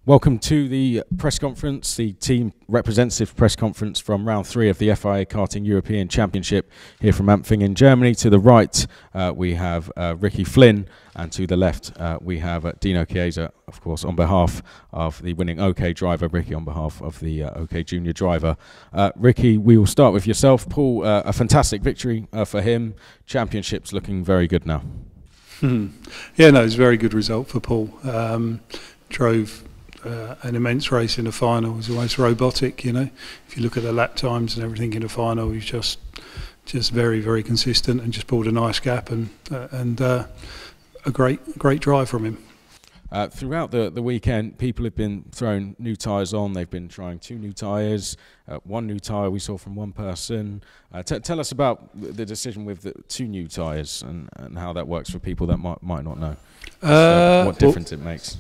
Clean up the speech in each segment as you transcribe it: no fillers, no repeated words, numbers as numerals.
Welcome to the press conference, the team representative press conference from round 3 of the FIA Karting European Championship here from Ampfing in Germany. To the right, we have Ricky Flynn, and to the left, we have Dino Chiesa, of course, on behalf of the winning OK driver, Ricky on behalf of the OK Junior driver. Ricky, we will start with yourself. Paul, a fantastic victory for him. Championship's looking very good now. Yeah, no, it's a very good result for Paul. Drove an immense race in the final. It was almost robotic, you know. If you look at the lap times and everything in the final, he was just very, very consistent and just pulled a nice gap and a great drive from him. Throughout the weekend, people have been throwing new tyres on. They've been trying 2 new tyres, 1 new tyre we saw from one person. Tell us about the decision with the 2 new tyres and how that works for people that might not know. What difference it makes.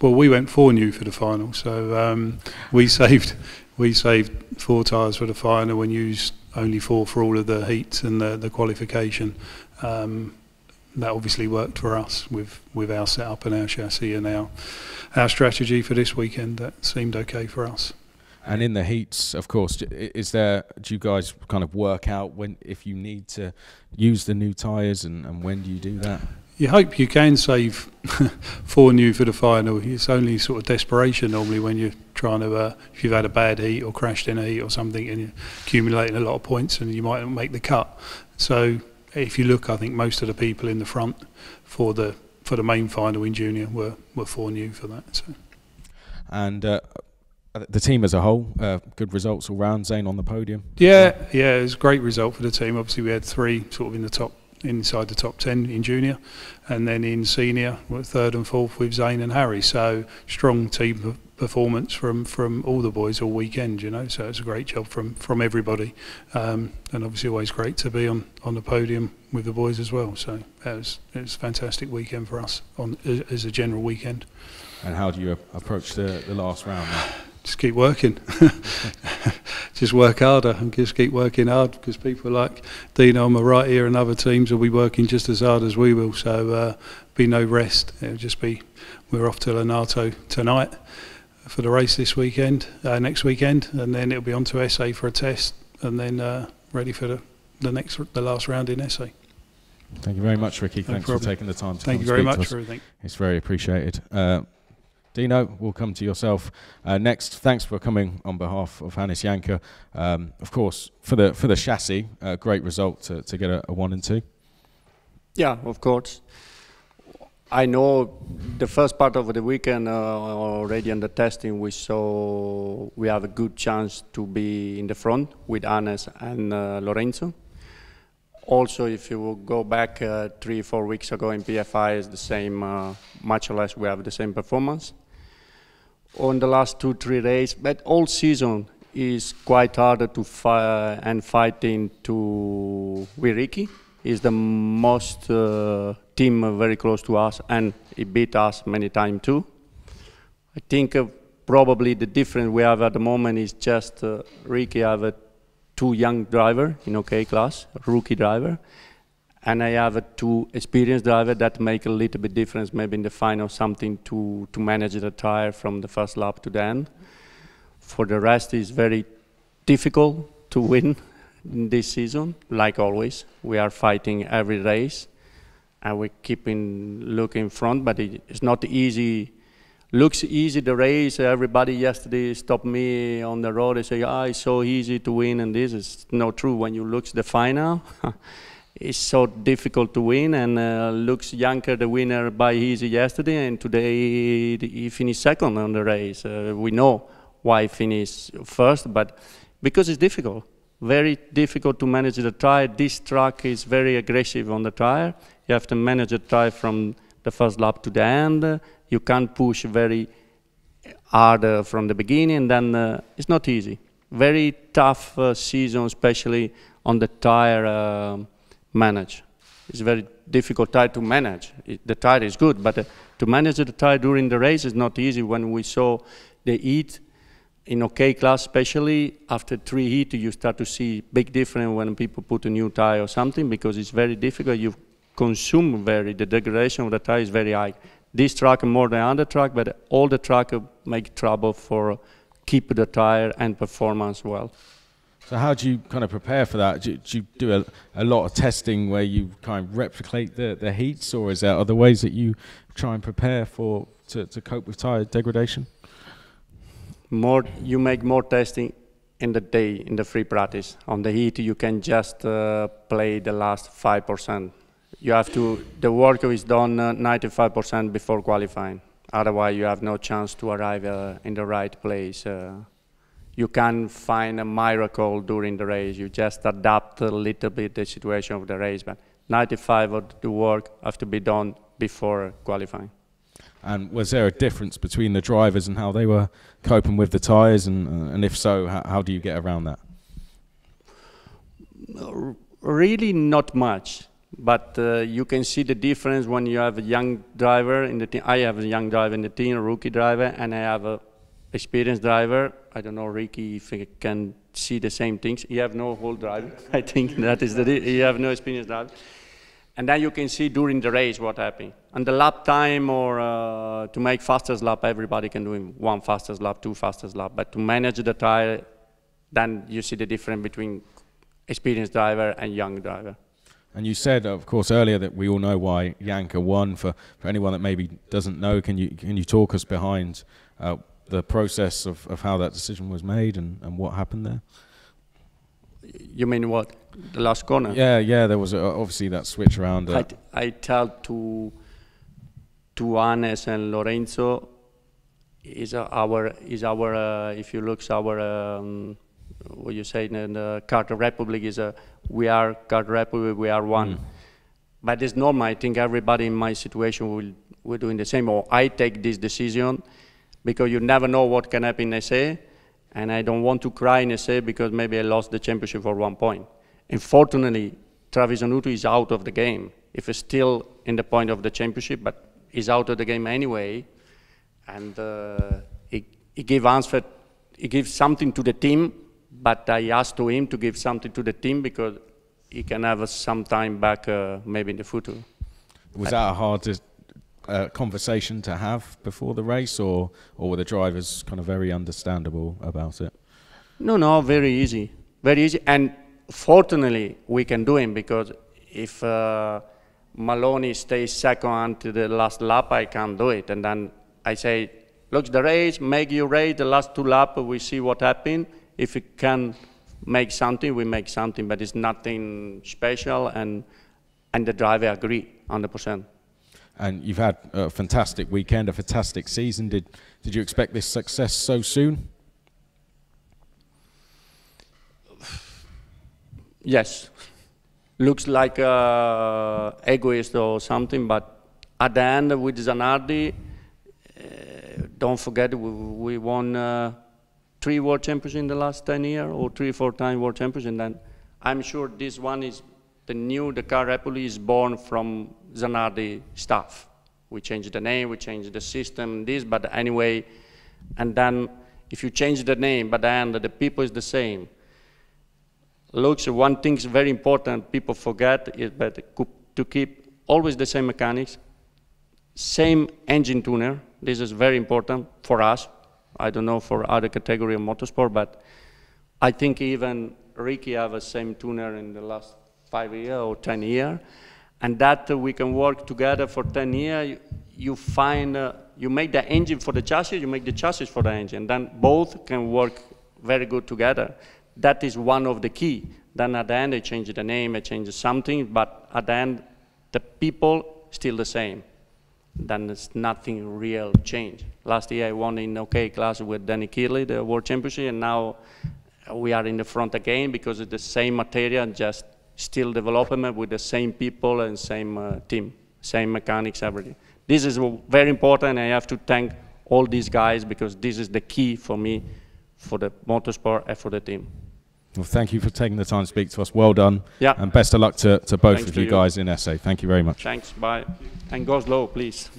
Well, we went 4 new for the final, so we saved 4 tyres for the final and used only 4 for all of the heats and the qualification. That obviously worked for us with our setup and our chassis and our strategy for this weekend. That seemed okay for us. And in the heats, of course, do you guys kind of work out if you need to use the new tyres and when do you do that? You hope you can save 4 new for the final. It's only sort of desperation normally when you're trying to, if you've had a bad heat or crashed in a heat or something and you're accumulating a lot of points and you might not make the cut. So if you look, I think most of the people in the front for the main final in junior were 4 new for that. So. And the team as a whole, good results all round. Zane on the podium. Yeah, it was a great result for the team. Obviously we had 3 sort of inside the top 10 in junior, and then in senior we're 3rd and 4th with Zane and Harry. So strong team performance from all the boys all weekend, you know. So it's a great job from everybody, and obviously always great to be on the podium with the boys as well. So it was a fantastic weekend for us as a general weekend. And how do you approach the last round now? Just keep working. Just work harder and just keep working hard, because people like Dino on my right here and other teams will be working just as hard as we will. So be no rest. It'll just be, we're off to Lonato tonight for the race this weekend, next weekend, and then it'll be on to SA for a test, and then ready for the last round in SA. Thank you very much, Ricky. Thanks for taking the time to Thank you very much for everything. It's very appreciated. Dino, we'll come to yourself next. Thanks for coming on behalf of Hannes Janker. Of course, for the chassis, great result to get a 1 and 2. Yeah, of course. I know the first part of the weekend already in the testing we saw we have a good chance to be in the front with Hannes and Lorenzo. Also, if you will go back 3-4 weeks ago in PFI, it's the same, much or less we have the same performance. On the last 2-3 races, but all season is quite harder to fighting with Ricky. He's the most team very close to us, and he beat us many times too. I think probably the difference we have at the moment is just Ricky have 2 young driver in OK class, rookie driver, and I have 2 experienced driver that make a little bit difference, maybe in the final something to manage the tire from the first lap to the end. For the rest, it's very difficult to win this season, like always. We are fighting every race, and we keeping looking front, but it's not easy. Looks easy, the race. Everybody yesterday stopped me on the road and say, it's so easy to win, and this is not true. When you look at the final, it's so difficult to win, and looks Janker the winner by easy yesterday, and today he finished 2nd on the race. We know why he finished 1st, but because it's difficult. Very difficult to manage the tire. This track is very aggressive on the tire. You have to manage the tire from the first lap to the end. You can't push very hard from the beginning, and then it's not easy. Very tough season, especially on the tire manage. It's very difficult tire to manage. The tire is good, but to manage the tire during the race is not easy. When we saw the heat in OK class, especially after 3 heat, you start to see big difference when people put a new tire or something, because it's very difficult. You consume the degradation of the tire is very high. This track more than other track, but all the track make trouble for keep the tire and performance well. So how do you kind of prepare for that? Do you do a lot of testing where you kind of replicate the heats, or is there other ways that you try and prepare to cope with tire degradation? You make more testing in the day, in the free practice. On the heat, you can just play the last 5%. You have to, the work is done 95% before qualifying. Otherwise, you have no chance to arrive in the right place. You can't find a miracle during the race. You just adapt a little bit the situation of the race, but 95% of the work have to be done before qualifying. And was there a difference between the drivers and how they were coping with the tyres, and if so, how do you get around that? Really not much, but you can see the difference when you have a young driver in the team. I have a young driver in the team, a rookie driver, and I have a experienced driver. I don't know, Ricky, if he can see the same things. He have no whole driver. I think that is he have no experienced driver. And then you can see during the race what happened. And the lap time, or to make fastest lap, everybody can do one fastest lap, two fastest lap. But to manage the tire, then you see the difference between experienced driver and young driver. And you said, of course, earlier that we all know why Janka won. For anyone that maybe doesn't know, can you talk us behind the process of how that decision was made and what happened there? You mean what? The last corner? Yeah. There was obviously that switch around. I tell to Hannes and Lorenzo, is our if you look our what you say in the Kart Republic is we are Kart Republic, we are one. But it's normal. I think everybody in my situation will doing the same. Or I take this decision because you never know what can happen in SA, and I don't want to cry in SA because maybe I lost the championship for 1 point. Unfortunately, Treviso is out of the game. If he's still in the point of the championship, but he's out of the game anyway, and he gives something to the team, but I asked to him to give something to the team because he can have some time back maybe in the future. Was that a hard conversation to have before the race, or were the drivers kind of very understandable about it? No, very easy, and fortunately we can do it because if Maloney stays second until the last lap, I can't do it, and then I say, look, the race, make you race the last 2 laps, we see what happened. If we can make something, we make something, but it's nothing special, and the driver agree 100%. And you've had a fantastic weekend, a fantastic season. Did you expect this success so soon? Yes. Looks like egoist or something, but at the end with Zanardi, don't forget we won 3 world championships in the last 10 years, or 3 or 4 times world champions, and then I'm sure this one is the Kart Republic is born from Zanardi staff. We changed the name, we changed the system, but anyway, and then if you change the name, but then the people is the same. Looks, one thing is very important, people forget, is that to keep always the same mechanics, same engine tuner. This is very important for us. I don't know for other category of motorsport, but I think even Ricky have the same tuner in the last 5 years or 10 years, and that we can work together for 10 years. You find, you make the engine for the chassis, you make the chassis for the engine, then both can work very good together. That is one of the key. Then at the end, I change the name, I change something, but at the end, the people still the same. Then there's nothing real change. Last year I won in OK class with Danny Kearley, the World Championship, and now we are in the front again because it's the same material, just still development with the same people and same team, same mechanics, everything. This is very important. I have to thank all these guys because this is the key for me, for the motorsport and for the team. Well, thank you for taking the time to speak to us. Well done. Yeah. And best of luck to both of you guys in SA. Thank you very much. Thanks. Bye. And go slow, please.